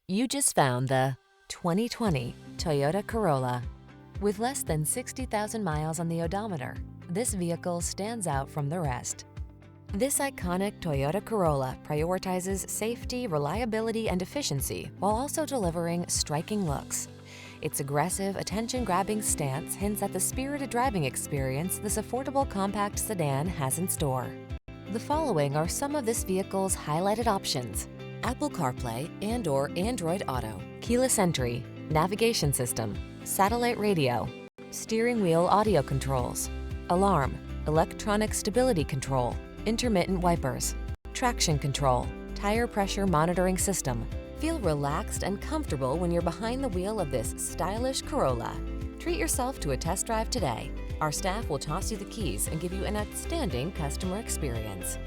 You just found the 2020 Toyota Corolla. With less than 60,000 miles on the odometer, this vehicle stands out from the rest. This iconic Toyota Corolla prioritizes safety, reliability, and efficiency while also delivering striking looks. Its aggressive, attention-grabbing stance hints at the spirited driving experience this affordable compact sedan has in store. The following are some of this vehicle's highlighted options: Apple CarPlay and/or Android Auto, keyless entry, navigation system, satellite radio, steering wheel audio controls, alarm, electronic stability control, intermittent wipers, traction control, tire pressure monitoring system. Feel relaxed and comfortable when you're behind the wheel of this stylish Corolla. Treat yourself to a test drive today. Our staff will toss you the keys and give you an outstanding customer experience.